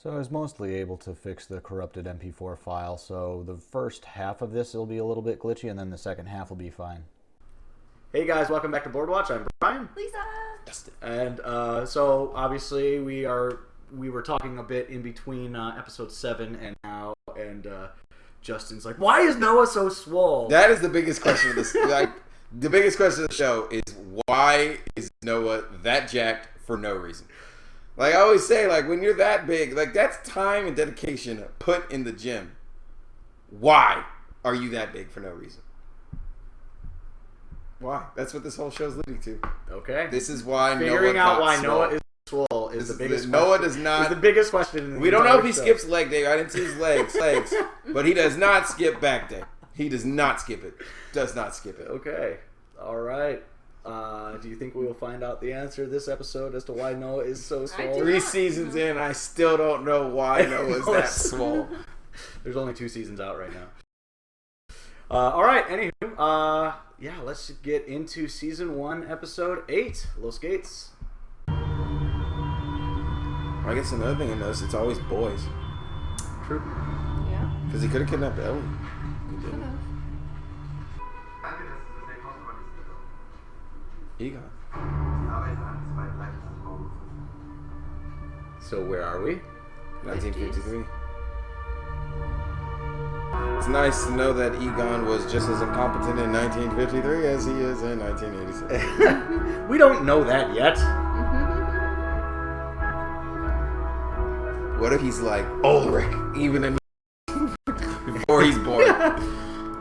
So I was mostly able to fix the corrupted MP4 file, so the first half of this will be a little bit glitchy, and then the second half will be fine. Hey guys, welcome back to Boardwatch. I'm Brian. Lisa! Justin. And so obviously we were talking a bit in between episode 7 and now, and Justin's like, why is Noah so swole? That is the biggest question of this. The biggest question of the show is, why is Noah that jacked for no reason? Like I always say, like when you're that big, like that's time and dedication put in the gym. Why are you that big for no reason? Why? That's what this whole show's leading to. Okay. This is why figuring Noah out why swole. Noah is swole is the biggest. Noah does not. Is the biggest question. In the we don't know if he show. skips leg day. I didn't see his legs, but he does not skip back day. He does not skip it. Does not skip it. Okay. All right. Do you think we will find out the answer this episode as to why Noah is so swole? 3 seasons in, I still don't know why Noah is that swole. There's only 2 seasons out right now. All right. Anywho, yeah, let's get into season 1, episode 8, Los Gates. I guess another thing I noticed, it's always boys. True. Yeah. Because he could have kidnapped Ellie. He didn't. Egon. So where are we? 1953. It's nice to know that Egon was just as incompetent in 1953 as he is in 1986. We don't know that yet. What if he's like Ulrich, even in before he's born?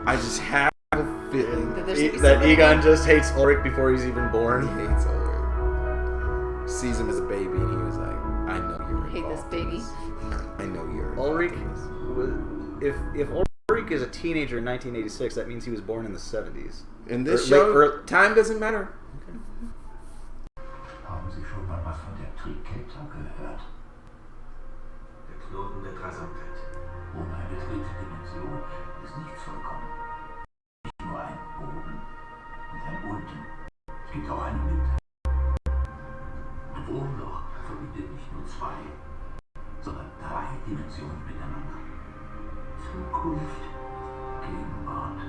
I just have a feeling That Egon just hates Ulrich before he's even he born. hates Ulrich. Sees him as a baby, and he was like, "I know you're Hate this involved in baby. this. I know you're involved Ulrich in this." was, if Ulrich is a teenager in 1986, that means he was born in the 70s. In this Or show, late- time doesn't matter. Haben Sie schon mal was von der Triebkette gehört? Der Knoten der Dreisamkeit. Ohne eine dritte Dimension ist nichts vollkommen. Nicht nur ein Oben und ein Unten. Es gibt auch eine Mitte. Und Wurmloch verbindet nicht nur 2, sondern 3 Dimensionen miteinander. Zukunft, Gegenwart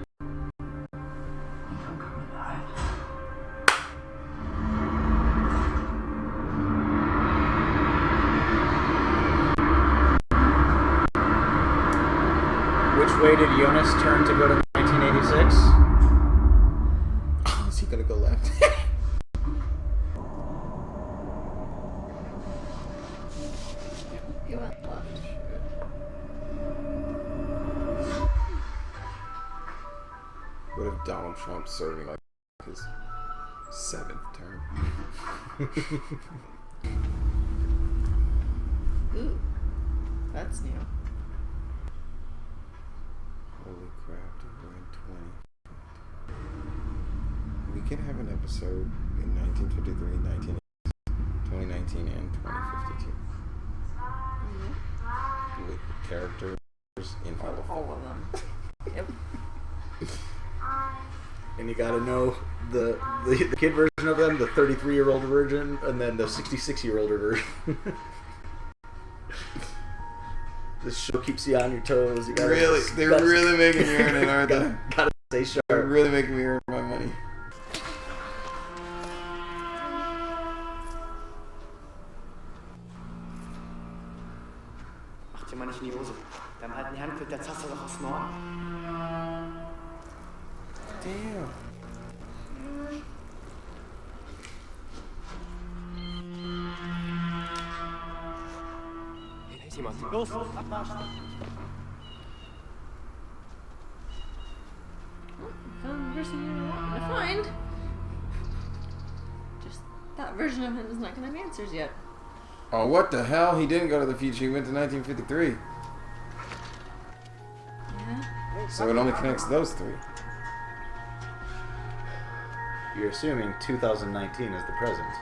und Vergangenheit. Which way did Jonas turn to go to 1986? Oh, is he gonna go left? He went left. What if Donald Trump's serving like his 7th term? Ooh. That's new. Holy crap, dude, we're in 20. We can have an episode in 1953, 2019, and 2052. With characters in all of them. All of them. Yep. And you gotta know the kid version of them, the 33-year-old version, and then the 66-year-old version. This show keeps you on your toes. You gotta, Really? They're really making me earn it, aren't they? Gotta stay sharp. They're really making me earn my money. Mach dir mal nicht in die Hose. Beim alten Herrn fällt der Zaster doch aufs Maul. Damn. Hey, jemand. Los, abmarsch. Found the person you were wanting to find. Just that version of him is not going to have answers yet. Oh, what the hell? He didn't go to the future. He went to 1953. Yeah. So it only connects those 3. You're assuming 2019 is the present.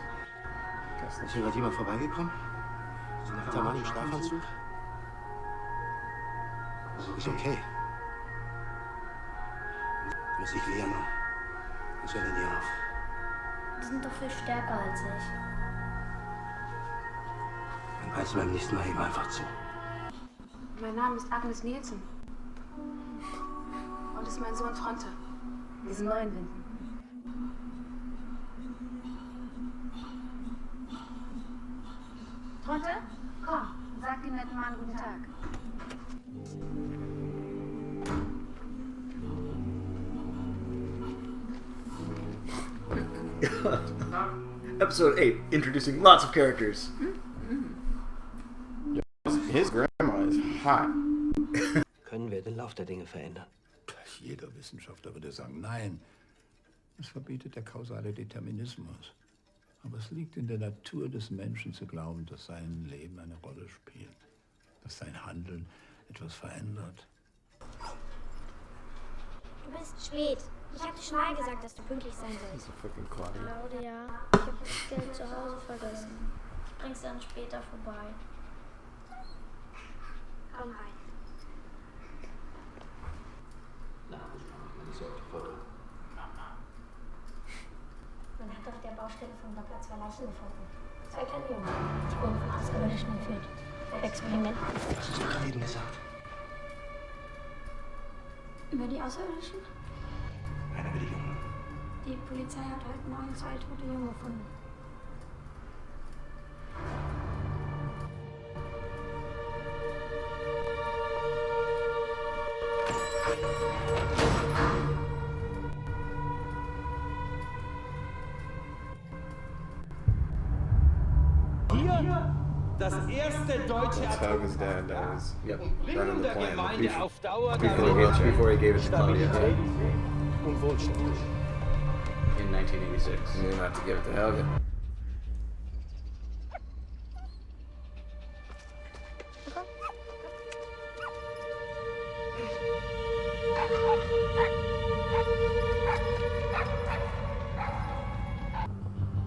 Ist hier gerade jemand vorbeigekommen? So ein alter Mann im Schlafanzug? Ist okay. Muss ich wehren, Mann. Was soll denn hier auf? Die sind doch viel stärker als ich. Mein Also beim nächsten Mal eben einfach zu. Mein Name ist Agnes Nielsen. Und das ist mein Sohn Tronte. Wir sind neu in Winden. Tronte, komm, sag dem netten Mann guten Tag. Episode 8, introducing lots of characters. His grandma is hot. Können wir den Lauf der Dinge verändern? Jeder Wissenschaftler würde sagen, nein. Es verbietet der kausale Determinismus. Aber es liegt in der Natur des Menschen zu glauben, dass sein Leben eine Rolle spielt. Dass sein Handeln etwas verändert. Du bist spät. Ich hab dir schon mal gesagt, dass du pünktlich sein sollst. Fucking Claudia. Claudia, ich hab das Geld zu Hause vergessen. Ich bring's dann später vorbei. Komm rein. Na, meine Sorte voll. Man hat auf der Baustelle vom Doppler 2 Leichen gefunden. 2 kleine Jungen. Die wurden von Außerirdischen entführt. Experiment. Was hast du gerade eben gesagt? Über die Außerirdischen? Einer über die Jungen. Die Polizei hat heute Morgen 2 tote Jungen gefunden. Das erste deutsche That's how his dad was Yep. running the der plant. Gemeinde auf Dauer Before he gave it to Claudia und Wohlstand. in 1986. He knew not to give it to Helga.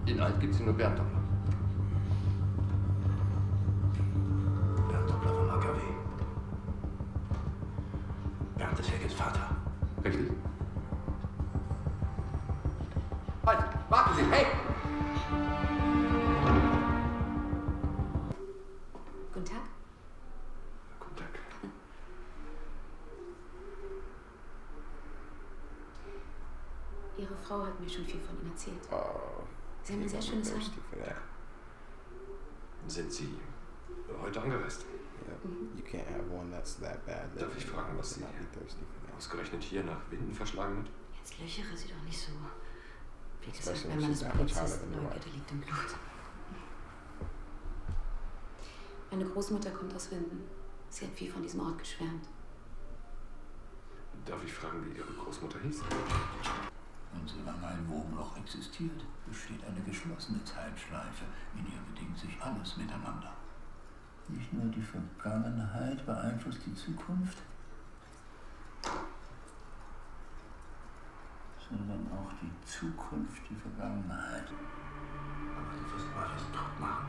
In Alt gibt's nur Bernd Doppler. Bernd Doppler vom AKW. Bernd ist Helges Vater. Richtig? Halt! Warten Sie! Hey! Guten Tag. Guten Tag. Ihre Frau hat mir schon viel von Ihnen erzählt. Oh, Sie haben ein sehr schönes Haar. thirsty for that. Sind Sie heute angereist? Yeah. You can't have one that's that bad. Darf ich fragen, was Sie not be thirsty for that. ausgerechnet hier nach Winden verschlagen hat? Jetzt löchere Sie doch nicht so. Wie gesagt, Especially wenn when man she's es that bringt, much hotter ist than your Neugierde wife. liegt im Blut. Meine Großmutter kommt aus Winden. Sie hat viel von diesem Ort geschwärmt. Darf ich fragen, wie Ihre Großmutter hieß? Und solange ein Wurmloch existiert, besteht eine geschlossene Zeitschleife, in ihr bedingt sich alles miteinander. Nicht nur die Vergangenheit beeinflusst die Zukunft, sondern auch die Zukunft die Vergangenheit. Aber du wirst mal das tot machen.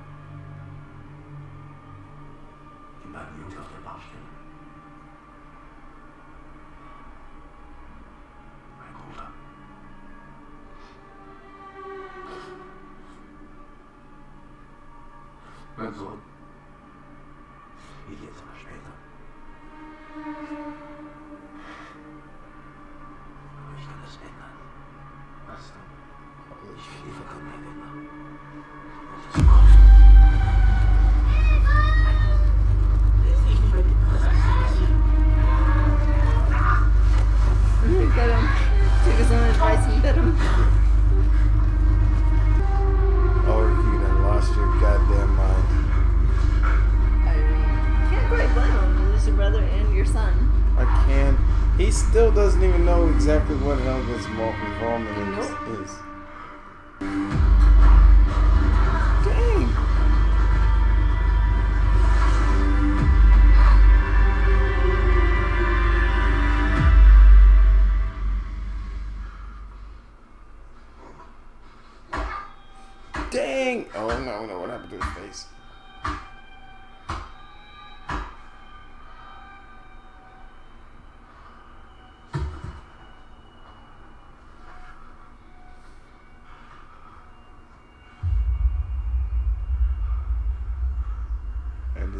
Die beiden Jungs auf der Baustelle. Mein Bruder. Mein Sohn. Viel jetzt aber später. Aber ich kann das ändern. Was denn? Ich will die Vergangenheit ändern. Und die Zukunft. Ich nicht mit. Take his own advice and bit him. Oh, you done lost your goddamn mind. I mean, can't quite blame him. It's your brother and your son. I can't. He still doesn't even know exactly what Helga's involvement in this is. Dang. Dang! Oh no, what happened to his face?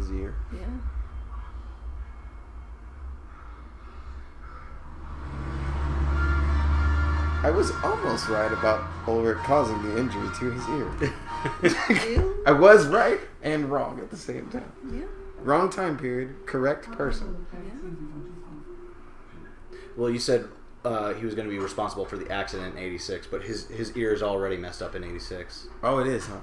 his ear. Yeah. I was almost right about Ulrich causing the injury to his ear. You? I was right and wrong at the same time. Yeah. Wrong time period, correct person. Well, you said he was going to be responsible for the accident in 86, but his ear is already messed up in 86. Oh, it is, huh?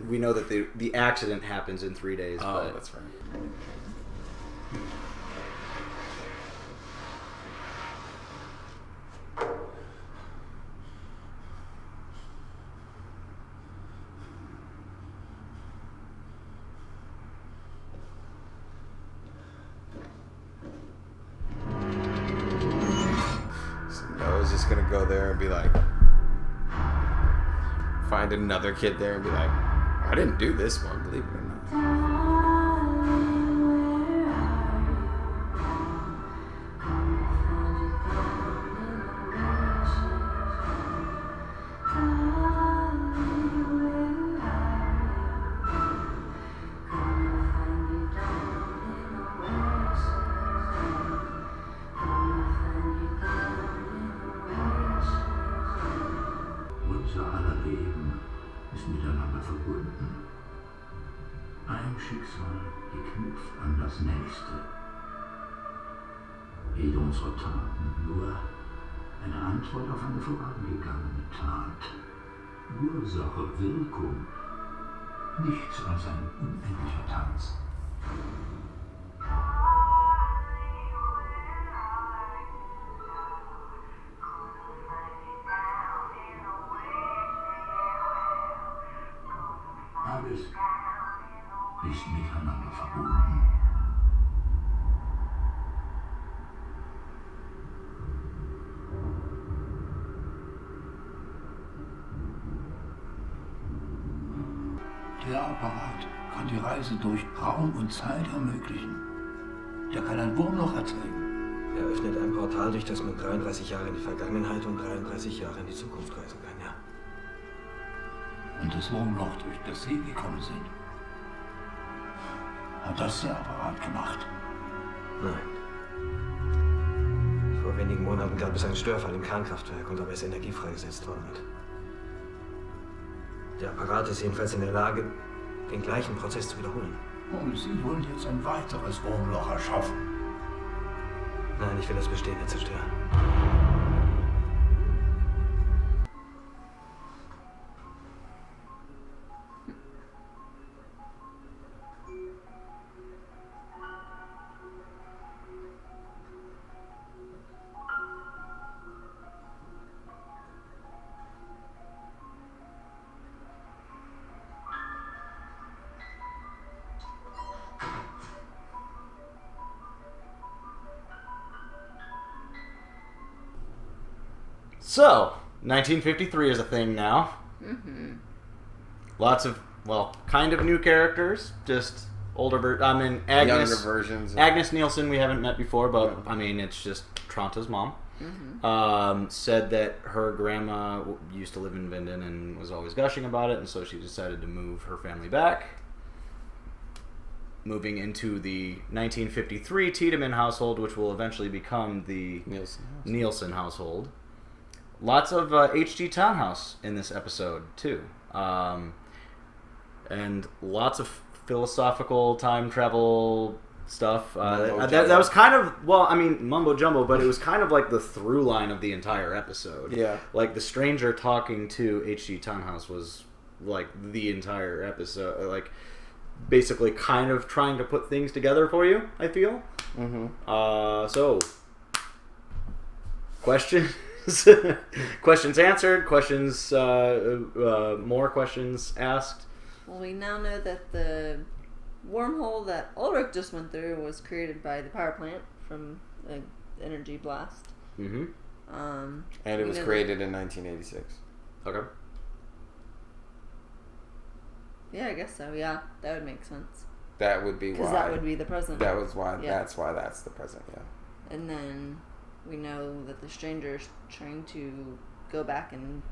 We know that the accident happens in 3 days. Oh, but that's right. So Noah's just gonna go there and be like, find another kid there and be like, I didn't do this one, believe it or not. Unser aller Leben ist miteinander verbunden. Ein Schicksal geknüpft an das nächste. Jede unserer Taten nur eine Antwort auf eine vorangegangene Tat. Ursache, Wirkung. Nichts als ein unendlicher Tanz. Alles ist miteinander verbunden. Der Apparat kann die Reise durch Raum und Zeit ermöglichen. Der kann ein Wurmloch erzeugen. Er öffnet ein Portal, durch das man 33 Jahre in die Vergangenheit und 33 Jahre in die Zukunft reisen kann, ja. Und das Wurmloch, durch das Sie gekommen sind, hat das der Apparat gemacht? Nein. Vor wenigen Monaten gab es einen Störfall im Kernkraftwerk und dabei ist Energie freigesetzt worden. Der Apparat ist jedenfalls in der Lage, den gleichen Prozess zu wiederholen. Und Sie wollen jetzt ein weiteres Wurmloch erschaffen? Nein, ich will das Bestehende zerstören. So, 1953 is a thing now. Mm-hmm. Lots of, well, kind of new characters. Just older Agnes. Younger versions. Agnes Nielsen we haven't met before, but I mean, it's just Tranta's mom. Mm-hmm. Said that her grandma used to live in Vinden and was always gushing about it, and so she decided to move her family back. Moving into the 1953 Tiedemann household, which will eventually become the Nielsen household. Lots of HG Townhouse in this episode, too. And lots of philosophical time travel stuff. That was kind of, well, I mean, mumbo jumbo, but it was kind of like the through line of the entire episode. Yeah. Like, the stranger talking to HG Townhouse was, like, the entire episode. Like, basically kind of trying to put things together for you, I feel. Mm-hmm. So, questions answered, questions, more questions asked. Well, we now know that the wormhole that Ulrich just went through was created by the power plant from the energy blast. Mm-hmm. And it was created in 1986. Okay. Yeah, I guess so. Yeah, that would make sense. That would be why. Because that would be the present. That was why. Yeah. That's why that's the present. Yeah. And then we know that the stranger's trying to go back and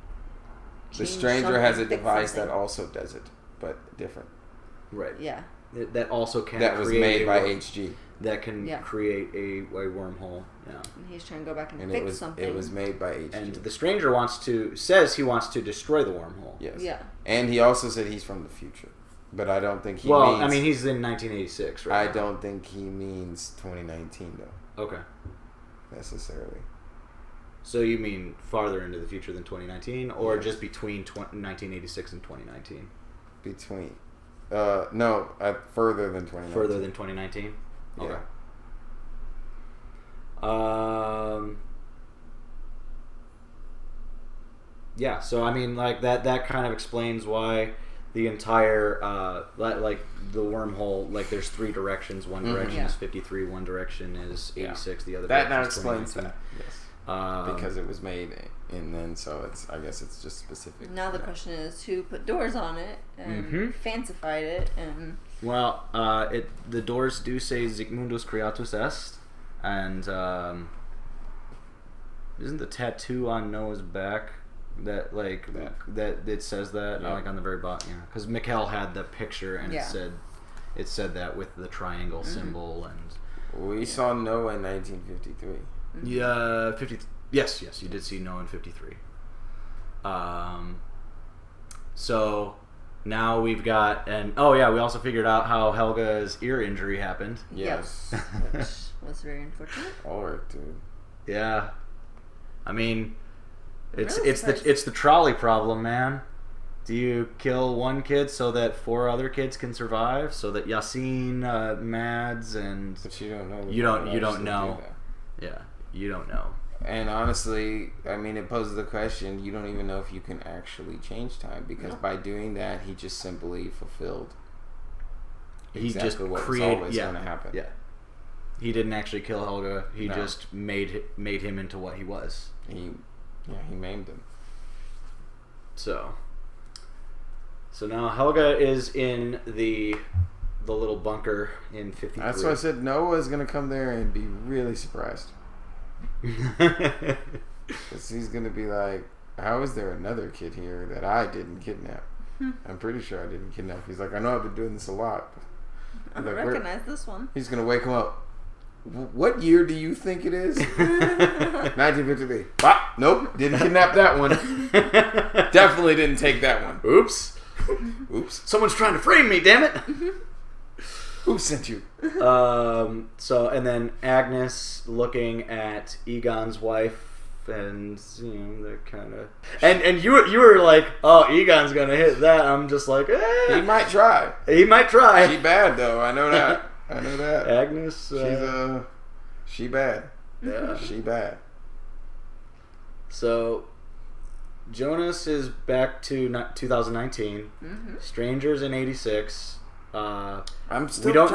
The change stranger something, has a fix device something. that also does it. but different. Right. Yeah. That also can That was create made by HG. That can create a wormhole. Yeah. And he's trying to go back and, And fix something. it was made by HG. And the stranger says he wants to destroy the wormhole. Yes. Yeah. And he also said he's from the future. But I don't think he Well, means... I mean, he's in 1986, right? I don't think he means 2019, though. Okay. Necessarily. So you mean farther into the future than 2019, or just between 1986 and 2019? Between. No, further than 2019. Further than 2019? Okay. Yeah, so I mean, like, that kind of explains why the entire, like, the wormhole, like, there's 3 directions. One direction is 53, one direction is 86, the other that direction now is explains 2019. that. Yes. Because it was made, and then so I guess it's just specific. Now the question is who put doors on it and fancified it and. Well, the doors do say Sigmundus Creatus Est, and isn't the tattoo on Noah's back that that it says that like on the very bottom? Yeah, because Mikhail had the picture and it said that with the triangle symbol and. We saw Noah in 1953. Yeah, 50. Yes, you did see Noah in 53. So. Now we've got, we also figured out how Helga's ear injury happened. Yes. Which was very unfortunate. Alright, dude. Yeah. I mean, it's really it's the trolley problem, man. Do you kill one kid so that 4 other kids can survive? So that Yasin, Mads, and but you don't know. You don't know. Yeah, you don't know. And honestly, I mean, it poses the question, you don't even know if you can actually change time, because by doing that, he just simply fulfilled exactly what was always going to happen. Yeah. He didn't actually kill Helga. He just made him into what he was. He maimed him. So now Helga is in the little bunker in 53. That's why I said Noah is going to come there and be really surprised. Because he's going to be like, how is there another kid here that I didn't kidnap? I'm pretty sure I didn't kidnap. He's like, I know I've been doing this a lot. I don't recognize this one. He's going to wake him up. What year do you think it is? 1953. Nope, didn't kidnap that one. Definitely didn't take that one. Oops. Someone's trying to frame me, damn it. Who sent you? So, and then Agnes looking at Egon's wife, and they're kind of, and you were like, oh, Egon's gonna hit that. I'm just like, he might try. He might try. She bad though. I know that. Agnes. She bad. Yeah. She bad. So, Jonas is back to 2019. Strangers in 86. I'm still we don't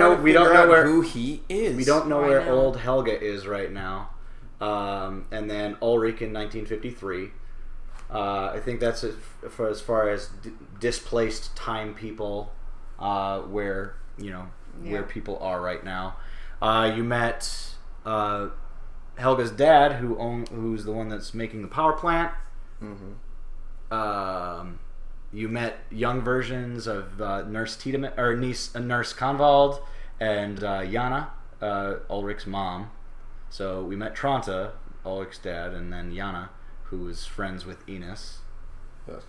know where who he is. We don't know where old Helga is right now. And then Ulrich in 1953. I think that's for as far as displaced time people, where where people are right now. You met Helga's dad, who's the one that's making the power plant. You met young versions of Nurse Tiedemann, or Nurse Convald, and Jana, Ulrich's mom. So we met Tranta, Ulrich's dad, and then Jana, who was friends with Enos. Yes.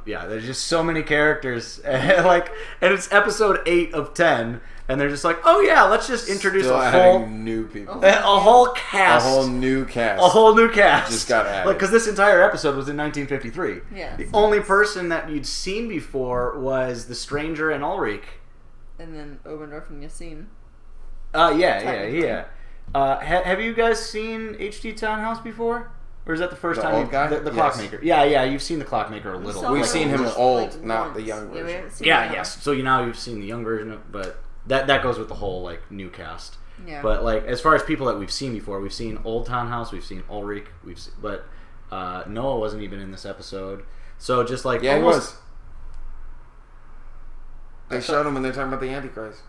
There's just so many characters, and it's episode 8 of 10, and they're just like, oh yeah, let's just introduce a whole new people, a whole cast, a whole new cast, just got added. Like, because this entire episode was in 1953. Yeah. The only person that you'd seen before was the stranger and Ulrich, and then Obendorf and Yasin. Yeah. Have you guys seen HD Townhouse before? Or is that the first time? Old guy? The Yes. Clockmaker. Yeah, you've seen the Clockmaker a little. We've seen him just, old, not the young version. we haven't seen Yes. So now you've seen the young version, but that goes with the whole new cast. Yeah. But as far as people that we've seen before, we've seen Old Townhouse, we've seen Ulrich, but Noah wasn't even in this episode. So just He was. They showed him when they're talking about the Antichrist.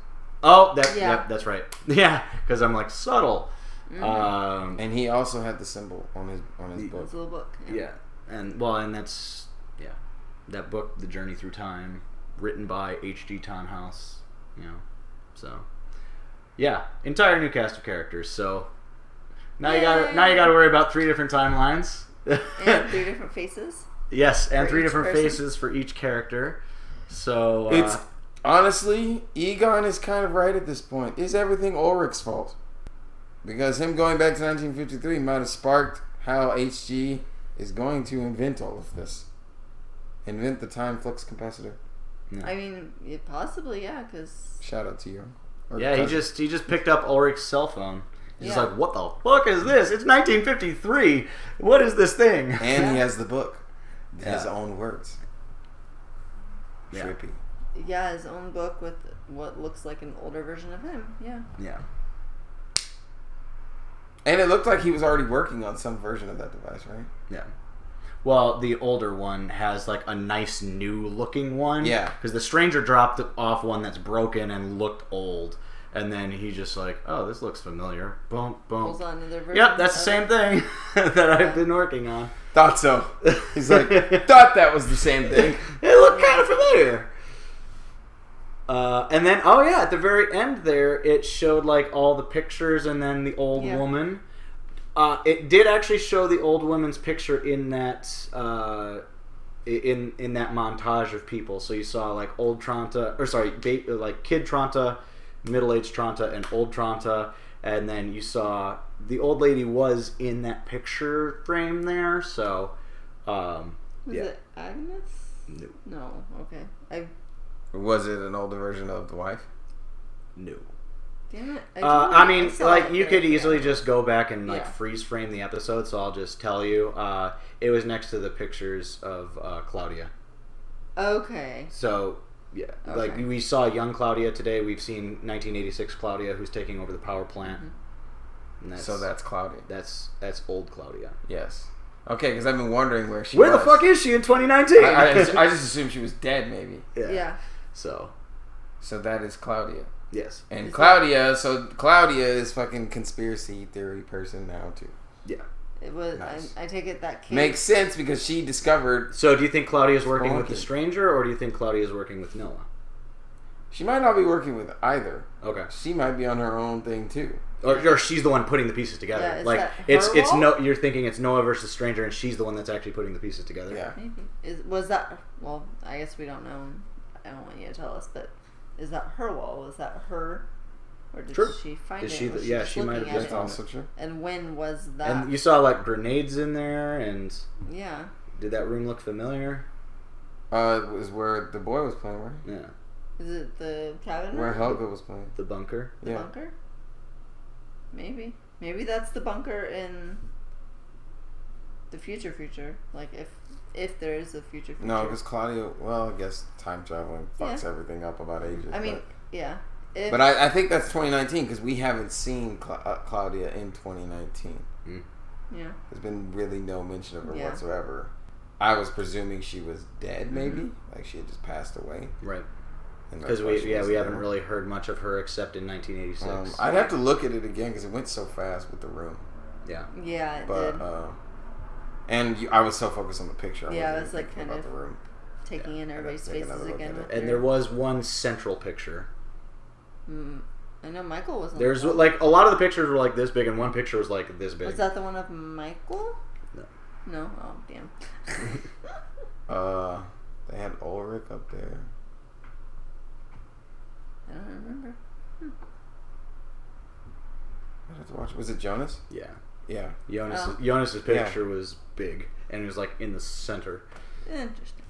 Oh, that's right. Yeah, because I'm subtle. And he also had the symbol on his book. His little book. Yeah, and that's that book, The Journey Through Time, written by H.G. Tannhaus. So yeah, entire new cast of characters. So now you gotta worry about 3 different timelines. And 3 different faces. Yes, and For 3 each different person. faces for each character. So It's honestly, Egon is kind of right at this point. Is everything Ulrich's fault? Because him going back to 1953 might have sparked how HG is going to invent all of this. Invent the time flux capacitor. Yeah. I mean, possibly, yeah, because... Shout out to you. Or Yeah, he cousin. just picked up Ulrich's cell phone. He's just Yeah. like, what the fuck is this? It's 1953. What is this thing? And he has the book. His Yeah. own words. Yeah. Trippy. Yeah, his own book with what looks like an older version of him. Yeah. Yeah. And it looked like he was already working on some version of that device, right? Yeah. Well, the older one has like a nice new looking one. Yeah. Because the stranger dropped off one that's broken and looked old. And then he just like, oh, this looks familiar. Boom, boom. Pulls on another version. Yep, that's the of same it. thing that I've been working on. Thought so. He's like, thought that was the same thing. It looked kind of familiar. And then, oh yeah, at the very end there, it showed like all the pictures and then the old Yeah. woman. It did actually show the old woman's picture in that in that montage of people. So you saw like old Tranta, or sorry, like kid Tranta, middle-aged Tranta, and old Tranta, and then you saw the old lady was in that picture frame there. So, Was yeah. it Agnes? No. No. Okay. Was it an older version of the wife? No. Damn it. I mean, saw like, it, you but could I easily forgot. just go back and, like, Yeah. freeze frame the episode, so I'll just tell you. It was next to the pictures of Claudia. Okay. So, yeah. Like, Okay. we saw young Claudia today. We've seen 1986 Claudia, who's taking over the power plant. Mm-hmm. And So that's Claudia. That's old Claudia. Yes. Okay, because I've been wondering where she Where was. the fuck is she in 2019? I just assumed she was dead, maybe. Yeah. So, So that is Claudia. yes. And Is Claudia, so Claudia is fucking conspiracy theory person now, too. Yeah. It was. Nice. I take it that case. Makes sense because she discovered So, do you think Claudia's working with the Spelunky. stranger, or do you think Claudia's working with Noah? she might not be working with either. Okay. She might be on her own thing, too. Or she's the one putting the pieces together. Yeah, is like that it's her wall? no. You're thinking it's Noah versus Stranger, and she's the one that's actually putting the pieces together. Yeah. Maybe. Was that? Well, I guess we don't know. I don't want you to tell us, but is that her wall? Was that her, or did True. she find Is it? she Was the- yeah, just she might looking have at just it? on Also true. And when was that? And you saw like grenades in there, and Yeah. did that room look familiar? It was where the boy was playing, right? Yeah, Is it the cabin? Where room? Helga was playing. the bunker. The Yeah. bunker? Maybe. Maybe that's the bunker in the future. Like if there is a future. No, because Claudia, well, I guess time traveling fucks Yeah. everything up about ages. I mean, yeah. If, but I think that's 2019 because we haven't seen Claudia in 2019. yeah. There's been really no mention of her Yeah. whatsoever. I was presuming she was dead, maybe, like she had just passed away. Right. And that's Because why she was we haven't there. really heard much of her except in 1986. I'd have to look at it again because it went so fast with the room. Yeah. Yeah, it But did. and I was so focused on the picture. I Yeah, wasn't it's even like thinking kind about of the room. Taking in I'd everybody's have to take faces another look again. at With And your- there was one central picture. I know Michael was on There's that one. like a lot of the pictures were like this big, and one picture was like this big. Was that the one of Michael? No. No? Oh, damn. They had Ulrich up there. I don't remember. I'd have to watch. Was it Jonas? Yeah. Yeah. Jonas's picture was big, and it was like in the center. Interesting.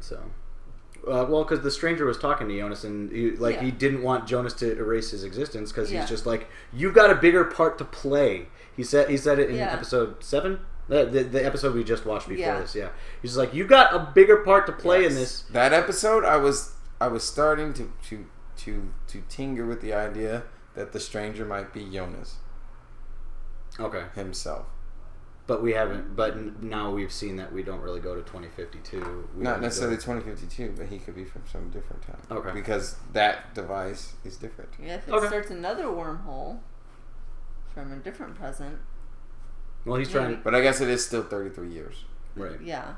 So, well, because the stranger was talking to Jonas, and he didn't want Jonas to erase his existence because Yeah. he's just like, you've got a bigger part to play. He said it in Yeah. episode 7, the episode we just watched before Yeah. this. Yeah, he's just like, you've got a bigger part to play in Yes. this. That episode, I was starting to tinker with the idea that the stranger might be Jonas Okay, himself. but we haven't. But now we've seen that we don't really go to 2052. We Not only necessarily go- 2052, but he could be from some different time. Okay. Because that device is different. Yeah, if it Okay. starts another wormhole from a different present, Well, he's trying. But I guess it is still 33 years. Right. yeah.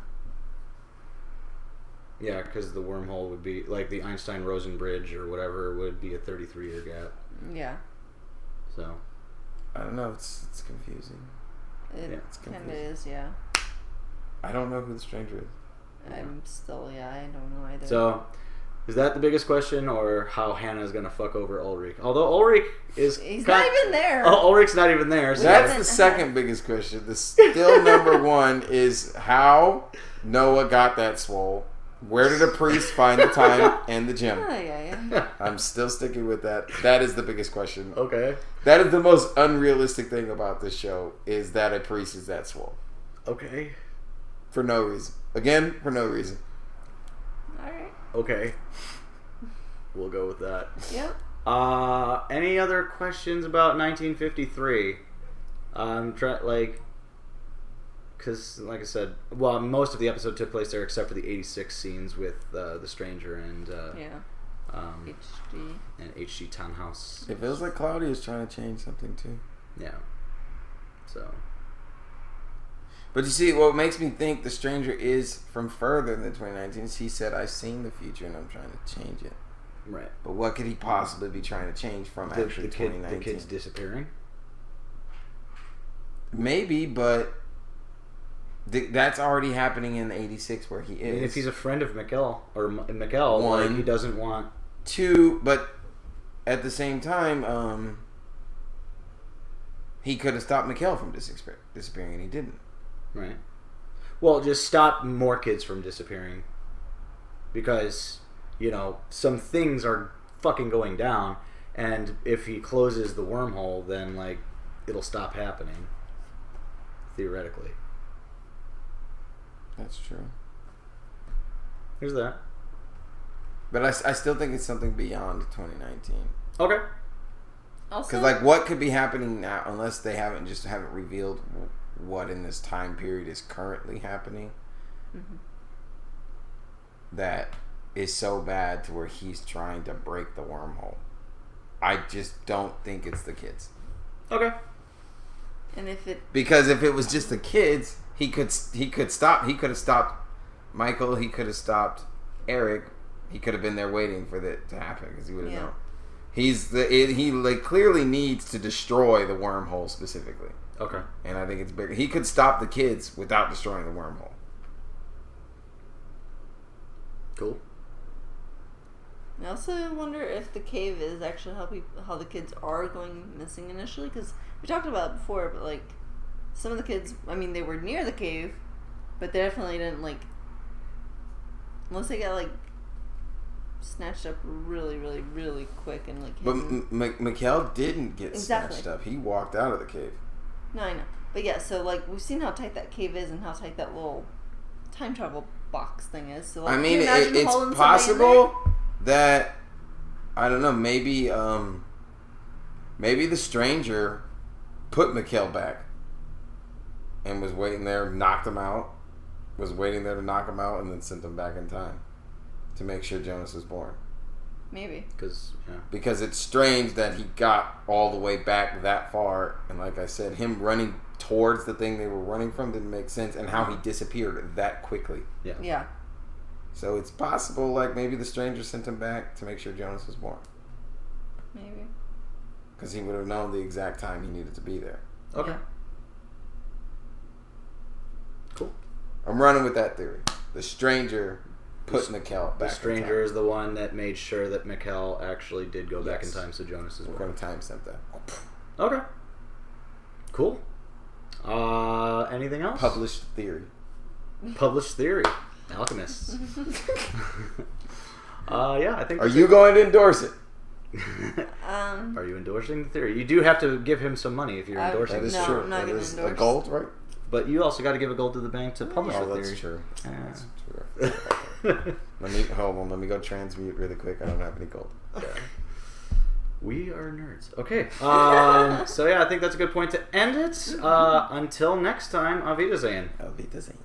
Yeah, because the wormhole would be like the Einstein-Rosen bridge or whatever would be a 33-year gap. Yeah. So. I don't know. It's confusing. It kind of is, yeah. I don't know who the stranger is. I'm still, I don't know either. So, is that the biggest question, or how Hannah's gonna fuck over Ulrich? Although Ulrich is not even there. Oh, Ulrich's not even there. So That's the second biggest question. The still number one is how Noah got that swole. Where did a priest find the time and the gym? Yeah. I'm still sticking with that. That is the biggest question. Okay. That is the most unrealistic thing about this show, is that a priest is that swole. Okay. For no reason. Again, for no reason. Alright. Okay. We'll go with that. Yep. Any other questions about 1953? Because, like I said, well, most of the episode took place there except for the 86 scenes with the stranger and HG. And HG Townhouse. It feels like Claudia's trying to change something too. Yeah. So. But you see, what makes me think the stranger is from further than 2019 is he said, I've seen the future and I'm trying to change it. Right. But what could he possibly be trying to change from actually 2019? The kid's disappearing? Maybe, but that's already happening in 86 where he is. I mean, if he's a friend of Mikkel, like, he doesn't want... Two, but at the same time, he could have stopped Mikkel from disappearing and he didn't. Right. Well, just stop more kids from disappearing. Because, some things are fucking going down. And if he closes the wormhole, then, like, it'll stop happening. Theoretically. That's true. Here's that. But I still think it's something beyond 2019. Okay. Because, like, what could be happening now, unless they haven't revealed what in this time period is currently happening, that is so bad to where he's trying to break the wormhole. I just don't think it's the kids. Okay. And because if it was just the kids, he could have stopped Michael. He could have stopped Eric. He could have been there waiting for that to happen because he would have known. He clearly needs to destroy the wormhole specifically. Okay. And I think it's bigger. He could stop the kids without destroying the wormhole. Cool. I also wonder if the cave is actually how the kids are going missing initially, because we talked about it before, but like some of the kids, I mean, they were near the cave, but they definitely didn't unless they got snatched up really, really, really quick and hidden. But Mikkel didn't get snatched up. He walked out of the cave. No, I know. But yeah, so we've seen how tight that cave is and how tight that little time travel box thing is. So I mean, it's possible that, I don't know, maybe the stranger put Mikkel back and was waiting there, knocked him out, was waiting there to knock him out, and then sent him back in time to make sure Jonas was born. Maybe. Because it's strange that he got all the way back that far, and like I said, him running towards the thing they were running from didn't make sense, and how he disappeared that quickly. Yeah. So it's possible, maybe the stranger sent him back to make sure Jonas was born. Maybe. Because he would have known the exact time he needed to be there. Okay. Cool. I'm running with that theory. The stranger put Mikkel back. The stranger is the one that made sure that Mikkel actually did go back in time, so Jonas is born. We're going to timestamp that. Okay. Cool. Anything else? Published theory. Published theory. Alchemists. Yeah, I think. Are you going to endorse it? Are you endorsing the theory? You do have to give him some money if you're endorsing. That is true. I'm not that is endorse. A gold, right? But you also got to give a gold to the bank to publish the theory. That's true. That's true. Let me go transmute really quick. I don't have any gold. Yeah. We are nerds. Okay. So yeah, I think that's a good point to end it. Until next time, Auf Wiedersehen. Auf Wiedersehen.